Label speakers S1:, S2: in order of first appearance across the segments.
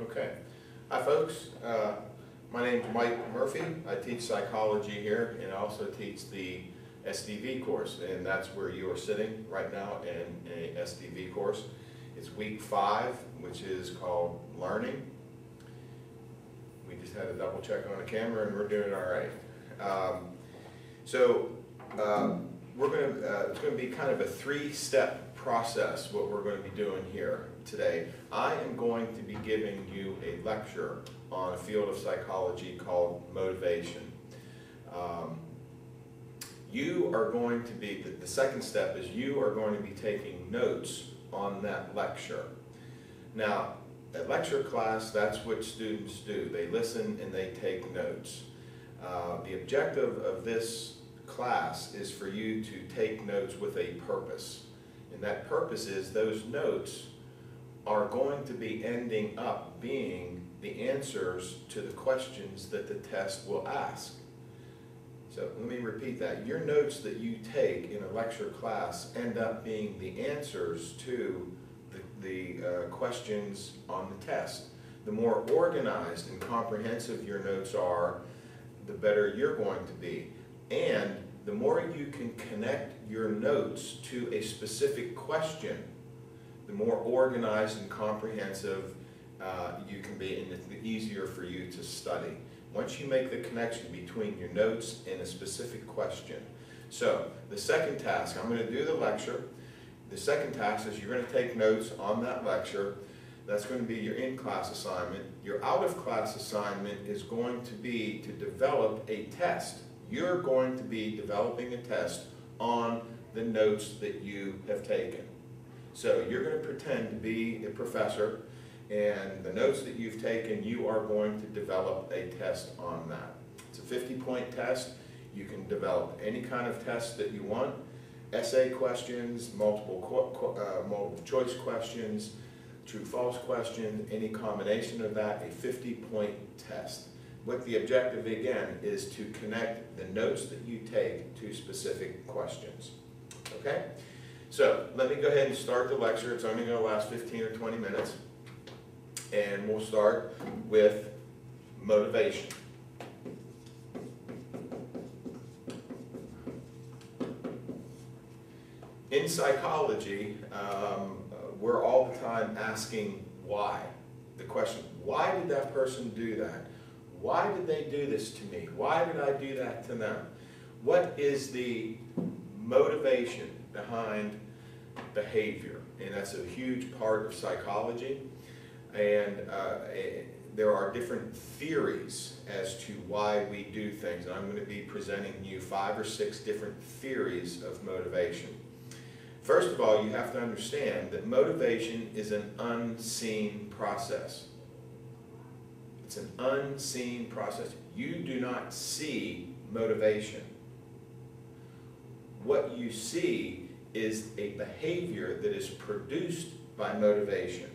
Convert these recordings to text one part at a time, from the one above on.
S1: Okay. Hi folks, my name is Mike Murphy. I teach psychology here and I also teach the SDV course, and that's where you are sitting right now in a SDV course. It's week 5, which is called Learning. We just had a double check on the camera and we're doing all right. It's going to be kind of a 3-step process what we're going to be doing here today. I am going to be giving you a lecture on a field of psychology called motivation. You are going to be, the second step is you are going to be taking notes on that lecture. Now, at lecture class, that's what students do. They listen and they take notes. The objective of this class is for you to take notes with a purpose. And that purpose is those notes are going to be ending up being the answers to the questions that the test will ask. So let me repeat that. Your notes that you take in a lecture class end up being the answers to the questions on the test. The more organized and comprehensive your notes are, the better you're going to be. And the more you can connect your notes to a specific question, the more organized and comprehensive you can be, and it's easier for you to study. Once you make the connection between your notes and a specific question. So the second task, I'm going to do the lecture. The second task is you're going to take notes on that lecture. That's going to be your in-class assignment. Your out-of-class assignment is going to be to develop a test. You're going to be developing a test on the notes that you have taken. So you're going to pretend to be a professor, and the notes that you've taken, you are going to develop a test on that. It's a 50-point test. You can develop any kind of test that you want. Essay questions, multiple choice questions, true-false questions, any combination of that, a 50-point test. What the objective, again, is to connect the notes that you take to specific questions. Okay? So let me go ahead and start the lecture. It's only going to last 15 or 20 minutes. And we'll start with motivation. In psychology, we're all the time asking why. The question, why did that person do that? Why did they do this to me? Why did I do that to them? What is the motivation behind behavior? And that's a huge part of psychology. And there are different theories as to why we do things. And I'm going to be presenting you 5 or 6 different theories of motivation. First of all, you have to understand that motivation is an unseen process. It's an unseen process. You do not see motivation. What you see is a behavior that is produced by motivation.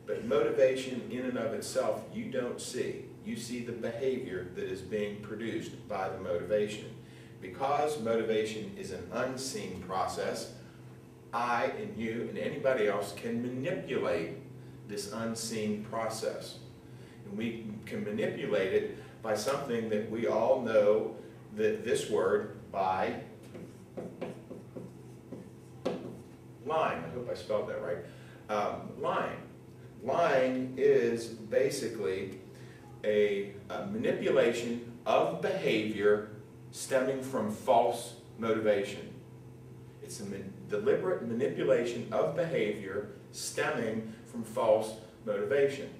S1: But motivation in and of itself, you don't see. You see the behavior that is being produced by the motivation. Because motivation is an unseen process, I and you and anybody else can manipulate this unseen process. And we can manipulate it by something that we all know, that this word, by lying. I hope I spelled that right. Lying. Lying is basically a manipulation of behavior stemming from false motivation. It's a deliberate manipulation of behavior stemming from false motivation.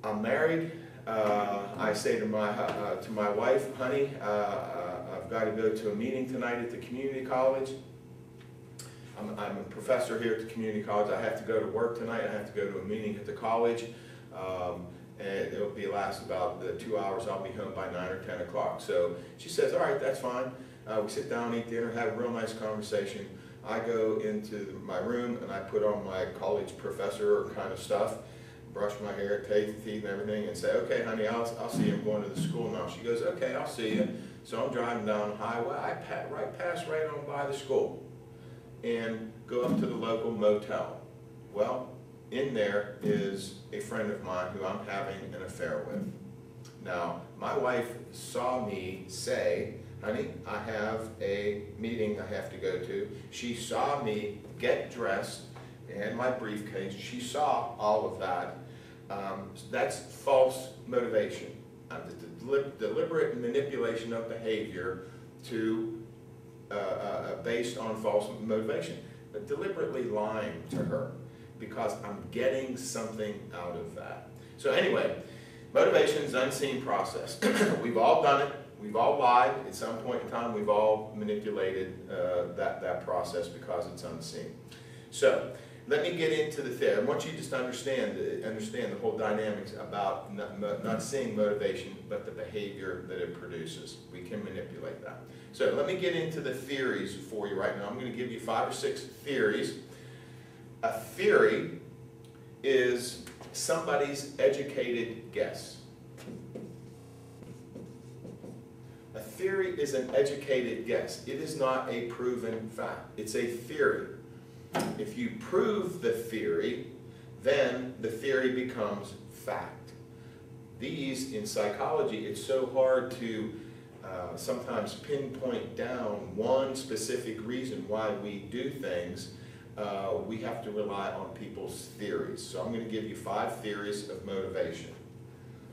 S1: I'm married. I say to my wife, honey, I've got to go to a meeting tonight at the community college. I'm a professor here at the community college. I have to go to work tonight. I have to go to a meeting at the college. And it'll last about 2 hours. I'll be home by 9 or 10 o'clock. So she says, all right, that's fine. We sit down, eat dinner, have a real nice conversation. I go into my room and I put on my college professor kind of stuff, brush my hair, teeth and everything, and say, okay, honey, I'll see you. I'm going to the school now. She goes, okay, I'll see you. So I'm driving down the highway. I pass right on by the school and go up to the local motel. Well, in there is a friend of mine who I'm having an affair with. Now, my wife saw me say, honey, I have a meeting I have to go to. She saw me get dressed and my briefcase. She saw all of that. That's false motivation. The deliberate manipulation of behavior to based on false motivation. But deliberately lying to her because I'm getting something out of that. So anyway, motivation is an unseen process. We've all done it. We've all lied at some point in time. We've all manipulated that process because it's unseen. So let me get into the theory. I want you just to understand the whole dynamics about not seeing motivation, but the behavior that it produces. We can manipulate that. So let me get into the theories for you right now. I'm going to give you 5 or 6 theories. A theory is somebody's educated guess. A theory is an educated guess. It is not a proven fact. It's a theory. If you prove the theory, then the theory becomes fact. These, in psychology, it's so hard to sometimes pinpoint down one specific reason why we do things. We have to rely on people's theories. So I'm going to give you 5 theories of motivation.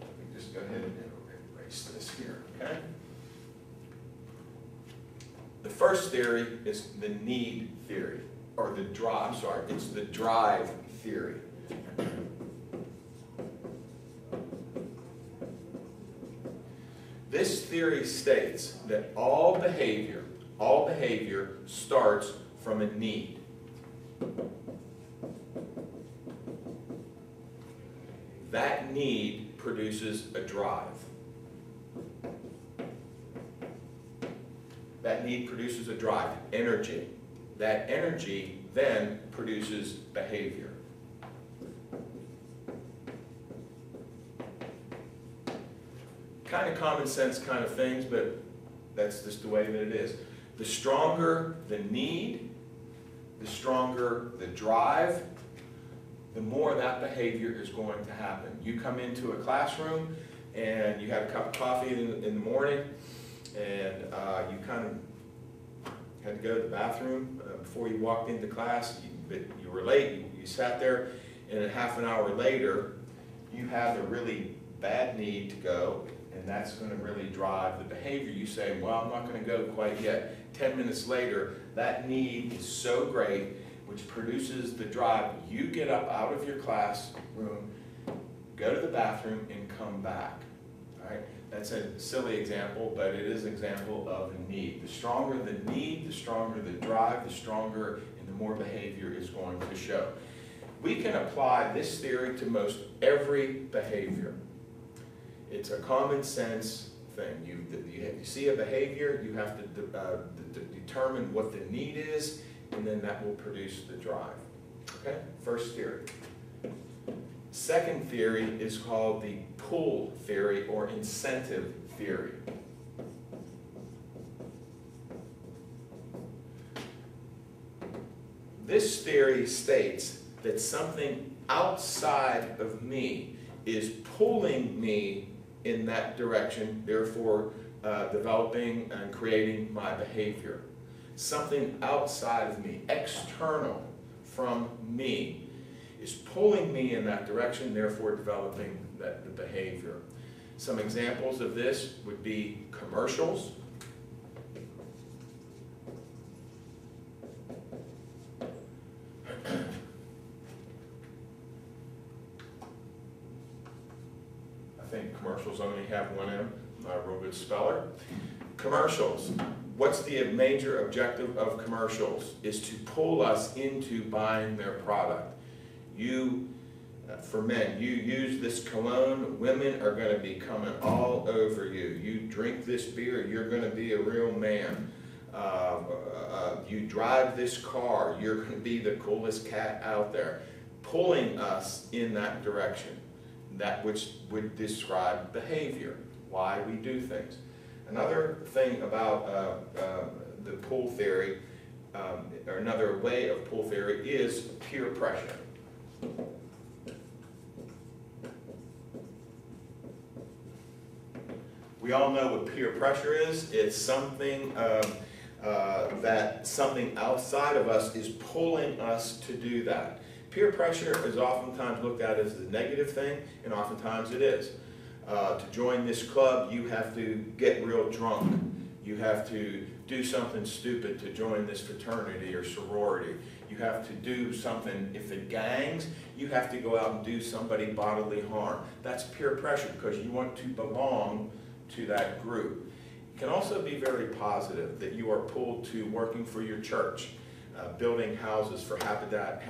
S1: Let me just go ahead and erase this here, okay? The first theory is the need theory, or the drive, sorry, it's the drive theory. This theory states that all behavior starts from a need. That need produces a drive. That need produces a drive, energy. That energy then produces behavior. Kind of common sense kind of things, but that's just the way that it is. The stronger the need, the stronger the drive, the more that behavior is going to happen. You come into a classroom and you have a cup of coffee in the morning, and you kind of had to go to the bathroom before you walked into class, but you were late, you sat there, and a half an hour later, you have a really bad need to go, and that's going to really drive the behavior. You say, well, I'm not going to go quite yet. 10 minutes later, that need is so great, which produces the drive. You get up out of your classroom, go to the bathroom, and come back. All right? That's a silly example, but it is an example of a need. The stronger the need, the stronger the drive, the stronger and the more behavior is going to show. We can apply this theory to most every behavior. It's a common sense thing. You see a behavior, you have to determine what the need is, and then that will produce the drive. Okay? First theory. Second theory is called the pull theory or incentive theory. This theory states that something outside of me is pulling me in that direction, therefore developing and creating my behavior. Something outside of me, external from me, is pulling me in that direction, therefore developing the behavior. Some examples of this would be commercials. I think commercials only have one M, not a real good speller. Commercials. What's the major objective of commercials? Is to pull us into buying their product. For men, you use this cologne, women are going to be coming all over you. You drink this beer, you're going to be a real man. You drive this car, you're going to be the coolest cat out there. Pulling us in that direction, that which would describe behavior, why we do things. Another thing about the pull theory, or another way of pull theory, is peer pressure. We all know what peer pressure is. It's something that something outside of us is pulling us to do that. Peer pressure is oftentimes looked at as the negative thing, and oftentimes it is. To join this club, you have to get real drunk. You have to do something stupid to join this fraternity or sorority. You have to do something, if it gangs, you have to go out and do somebody bodily harm. That's peer pressure because you want to belong to that group. It can also be very positive that you are pulled to working for your church, building houses for Habitat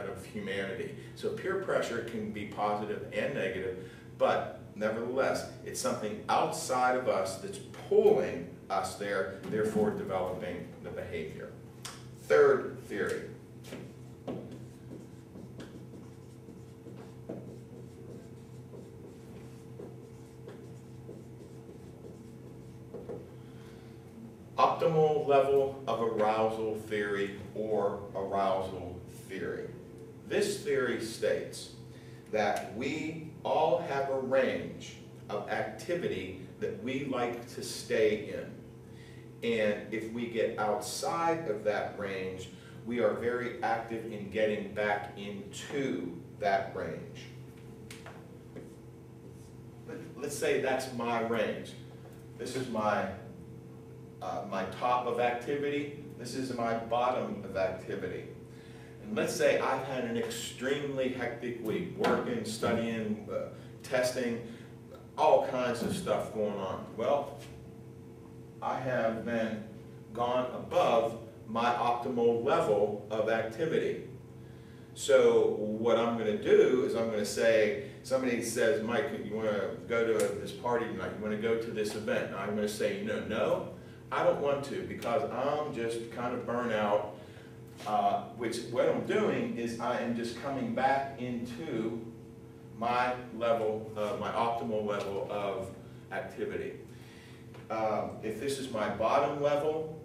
S1: of Humanity. So peer pressure can be positive and negative, but nevertheless, it's something outside of us that's pulling us there, therefore developing the behavior. Third theory. Optimal level of arousal theory or arousal theory. This theory states that we all have a range of activity that we like to stay in. And if we get outside of that range, we are very active in getting back into that range. Let's say that's my range. This is my top of activity. This is my bottom of activity. And let's say I've had an extremely hectic week, working, studying, testing, all kinds of stuff going on. Well, I have then gone above my optimal level of activity. So what I'm going to do is I'm going to say, somebody says, Mike, you want to go to this party tonight? You want to go to this event? And I'm going to say, no, I don't want to because I'm just kind of burnt out. Which what I'm doing is I am just coming back into my level, my optimal level of activity. If this is my bottom level,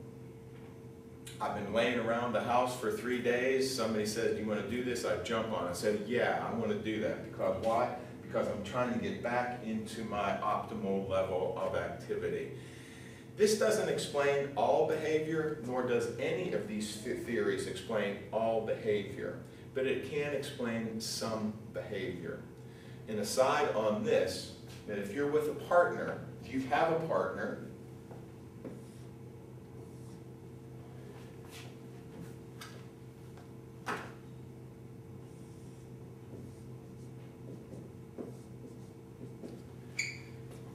S1: I've been laying around the house for 3 days. Somebody says, do you want to do this? I jump on it. I said, yeah, I want to do that. Because why? Because I'm trying to get back into my optimal level of activity. This doesn't explain all behavior, nor does any of these theories explain all behavior, but it can explain some behavior. And aside on this, that if you're with a partner, if you have a partner,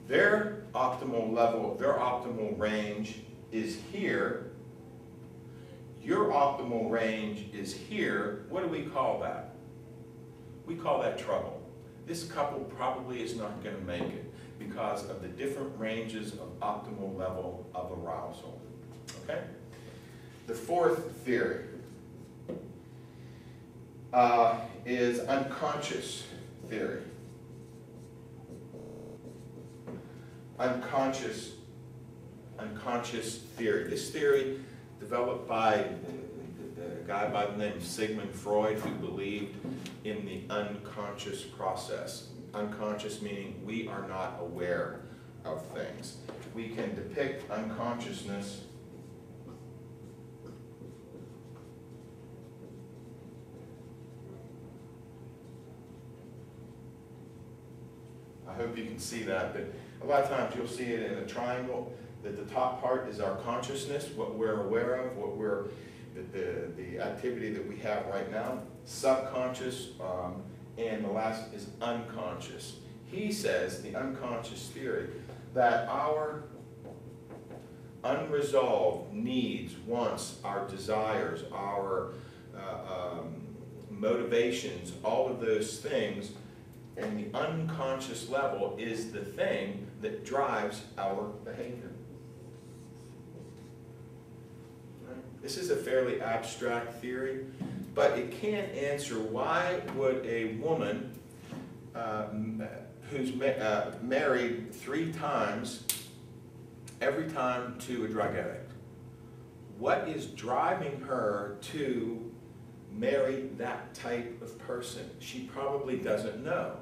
S1: their optimal level, their optimal range is here. Your optimal range is here. What do we call that? We call that trouble. This couple probably is not going to make it because of the different ranges of optimal level of arousal. Okay? The fourth theory is unconscious theory. Unconscious theory. This theory developed by a guy by the name of Sigmund Freud, who believed in the unconscious process. Unconscious meaning we are not aware of things. We can depict unconsciousness I hope you can see that, but a lot of times you'll see it in a triangle, that the top part is our consciousness, what we're aware of, what we're, the activity that we have right now, subconscious, and the last is unconscious. He says, the unconscious theory, that our unresolved needs, wants, our desires, our motivations, all of those things, and the unconscious level is the thing that drives our behavior. Right? This is a fairly abstract theory, but it can answer why would a woman who's married 3 times, every time to a drug addict, what is driving her to marry that type of person? She probably doesn't know.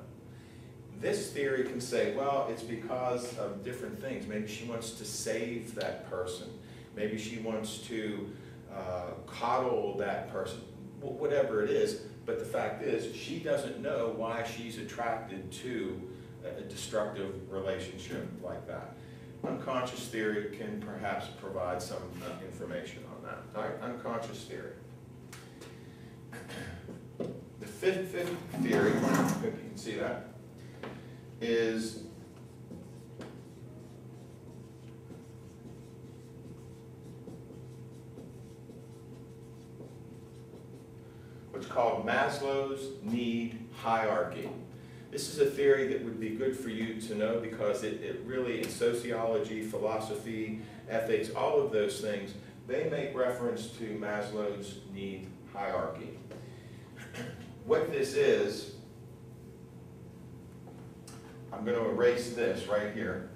S1: This theory can say, well, it's because of different things. Maybe she wants to save that person. Maybe she wants to coddle that person, whatever it is. But the fact is, she doesn't know why she's attracted to a destructive relationship like that. Unconscious theory can perhaps provide some information on that. All right, unconscious theory. The fifth theory, I hope you can see that, is what's called Maslow's need hierarchy. This is a theory that would be good for you to know because it really, in sociology, philosophy, ethics, all of those things, they make reference to Maslow's need hierarchy. What this is, I'm going to erase this right here.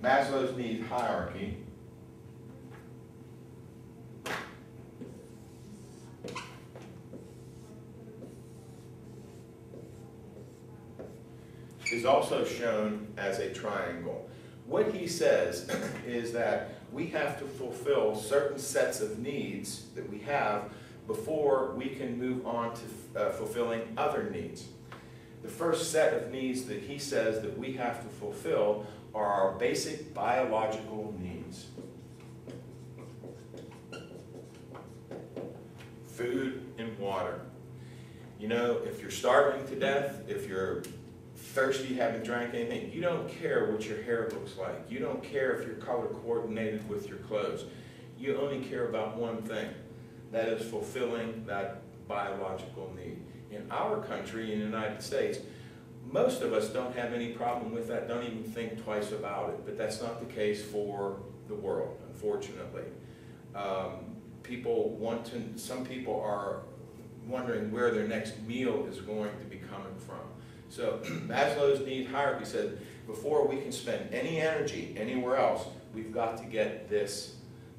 S1: Maslow's need hierarchy is also shown as a triangle. What he says is that we have to fulfill certain sets of needs that we have before we can move on to fulfilling other needs. The first set of needs that he says that we have to fulfill are our basic biological needs. Food and water. You know, if you're starving to death, if you're thirsty, haven't drank anything, you don't care what your hair looks like. You don't care if you're color coordinated with your clothes. You only care about one thing. That is fulfilling that biological need. In our country, in the United States, most of us don't have any problem with that, don't even think twice about it. But that's not the case for the world, unfortunately. Some people are wondering where their next meal is going to be coming from. So Maslow's need hierarchy said, before we can spend any energy anywhere else, we've got to get this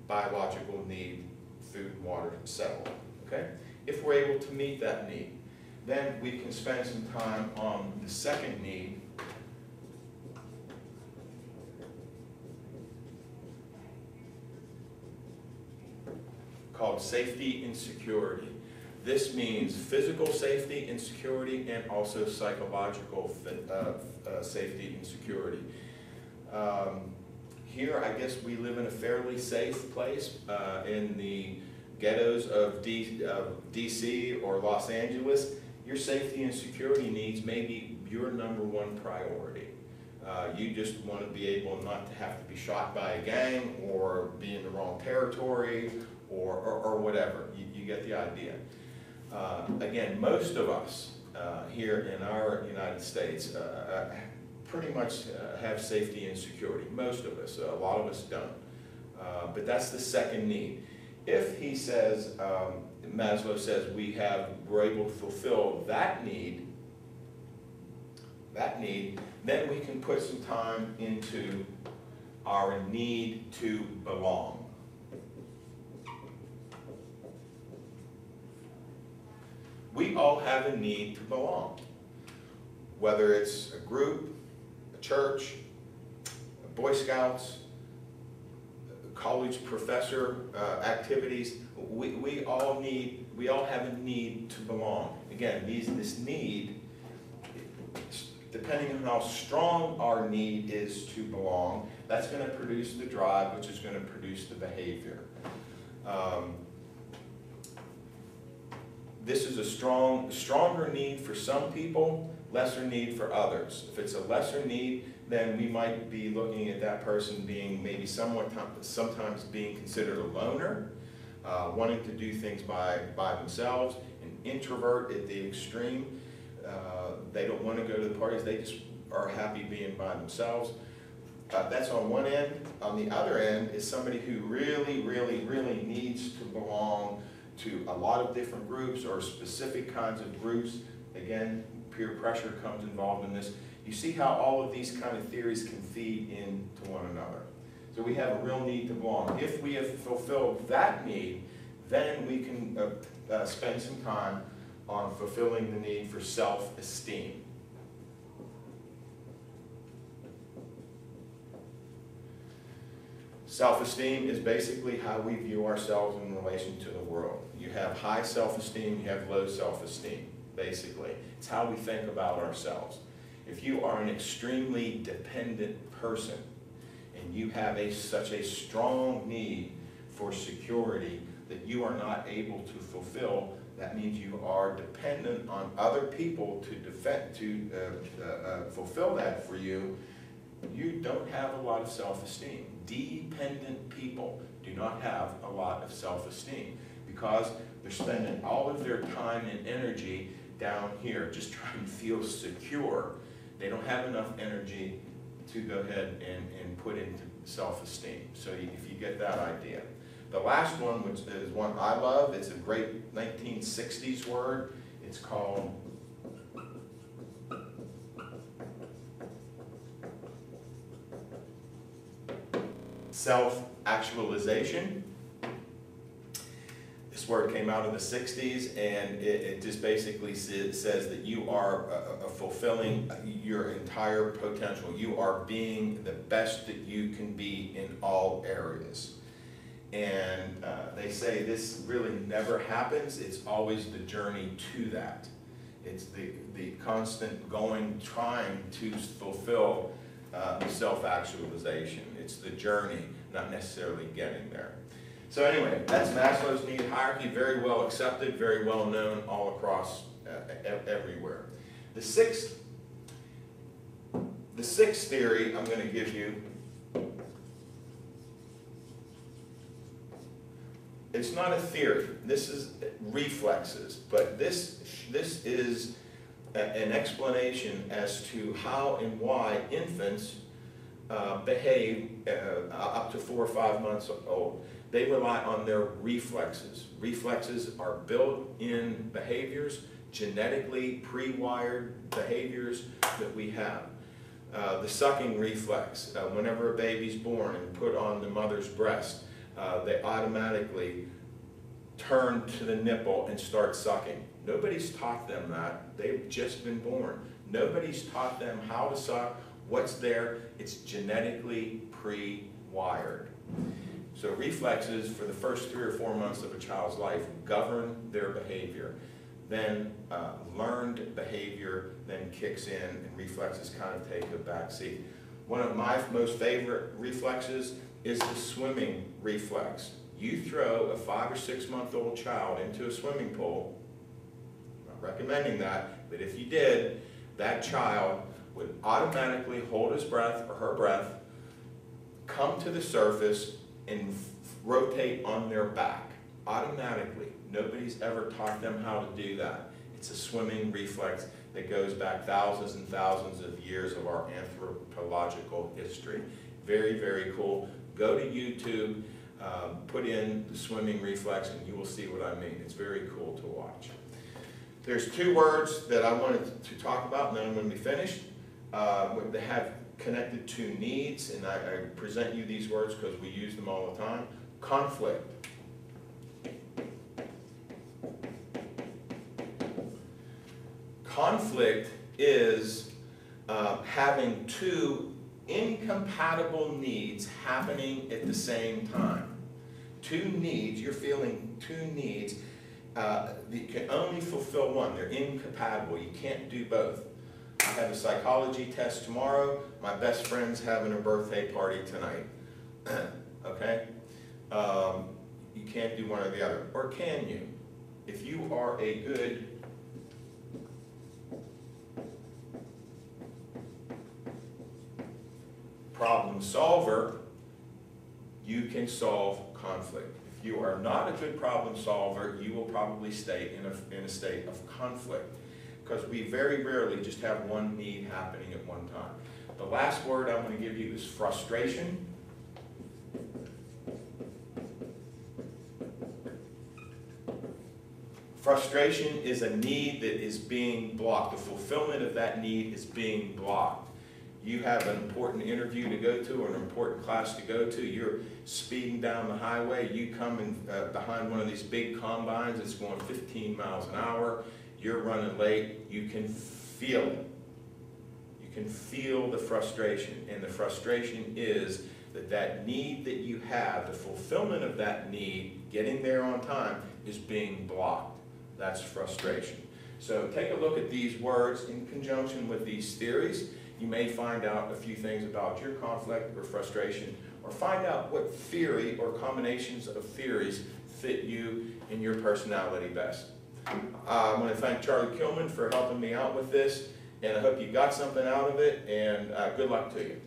S1: biological need, food and water, settled. Okay? If we're able to meet that need, then we can spend some time on the second need, called safety and security. This means physical safety and security and also psychological safety and security. Here, I guess we live in a fairly safe place in the ghettos of DC or Los Angeles. Your safety and security needs may be your #1 priority. You just want to be able not to have to be shot by a gang or be in the wrong territory or whatever. You get the idea. Again, most of us here in our United States pretty much have safety and security. Most of us, a lot of us don't. But that's the second need. If he says, Maslow says we're able to fulfill that need, then we can put some time into our need to belong. We all have a need to belong, whether it's a group, a church, a Boy Scouts, college professor activities. We all have a need to belong. Again, this need, depending on how strong our need is to belong, that's going to produce the drive, which is going to produce the behavior. This is a stronger need for some people, lesser need for others. If it's a lesser need, then we might be looking at that person being maybe sometimes being considered a loner, wanting to do things by themselves, an introvert at the extreme. They don't want to go to the parties, they just are happy being by themselves. That's on one end. On the other end is somebody who really, really, really needs to belong to a lot of different groups or specific kinds of groups. Again, peer pressure comes involved in this. You see how all of these kind of theories can feed into one another. So we have a real need to belong. If we have fulfilled that need, then we can spend some time on fulfilling the need for self-esteem. Self-esteem is basically how we view ourselves in relation to the world. You have high self-esteem, you have low self-esteem, basically. It's how we think about ourselves. If you are an extremely dependent person and you have such a strong need for security that you are not able to fulfill, that means you are dependent on other people to fulfill that for you. You don't have a lot of self-esteem. Dependent people do not have a lot of self-esteem because they're spending all of their time and energy down here just trying to feel secure. They don't have enough energy to go ahead and put into self-esteem. So if you get that idea. The last one, which is one I love, it's a great 1960s word. It's called self-actualization. This word came out of the 60s, and it just basically says that you are fulfilling your entire potential. You are being the best that you can be in all areas. And they say this really never happens. It's always the journey to that. It's the constant going, trying to fulfill self-actualization. It's the journey, not necessarily getting there. So anyway, that's Maslow's need hierarchy, very well accepted, very well known all across everywhere. The sixth theory I'm going to give you, it's not a theory. This is reflexes, but this is an explanation as to how and why infants behave up to 4 or 5 months old. They rely on their reflexes. Reflexes are built-in behaviors, genetically pre-wired behaviors that we have. The sucking reflex, whenever a baby's born and put on the mother's breast, they automatically turn to the nipple and start sucking. Nobody's taught them that. They've just been born. Nobody's taught them how to suck, what's there. It's genetically pre-wired. So reflexes for the first 3 or 4 months of a child's life govern their behavior. Then learned behavior then kicks in, and reflexes kind of take a back seat. One of my most favorite reflexes is the swimming reflex. You throw a 5 or 6 month old child into a swimming pool, I'm not recommending that, but if you did, that child would automatically hold his breath or her breath, come to the surface, and rotate on their back automatically. Nobody's ever taught them how to do that. It's a swimming reflex that goes back thousands and thousands of years of our anthropological history. Very, very cool. Go to YouTube, put in the swimming reflex, and you will see what I mean. It's very cool to watch. There's 2 words that I wanted to talk about, and then I'm going to be finished. They have connected to needs, and I present you these words because we use them all the time. Conflict. Conflict is having 2 incompatible needs happening at the same time. 2 needs, you're feeling 2 needs, you can only fulfill one. They're incompatible. You can't do both. I have a psychology test tomorrow. My best friend's having a birthday party tonight. Okay? You can't do one or the other. Or can you? If you are a good problem solver, you can solve conflict. If you are not a good problem solver, you will probably stay in a state of conflict, because we very rarely just have one need happening at one time. The last word I'm going to give you is frustration. Frustration is a need that is being blocked. The fulfillment of that need is being blocked. You have an important interview to go to or an important class to go to. You're speeding down the highway. You come in behind one of these big combines that's going 15 miles an hour, you're running late, you can feel it. You can feel the frustration, and the frustration is that need that you have, the fulfillment of that need, getting there on time, is being blocked. That's frustration. So take a look at these words in conjunction with these theories. You may find out a few things about your conflict or frustration, or find out what theory or combinations of theories fit you and your personality best. I want to thank Charlie Kilman for helping me out with this, and I hope you got something out of it, and good luck to you.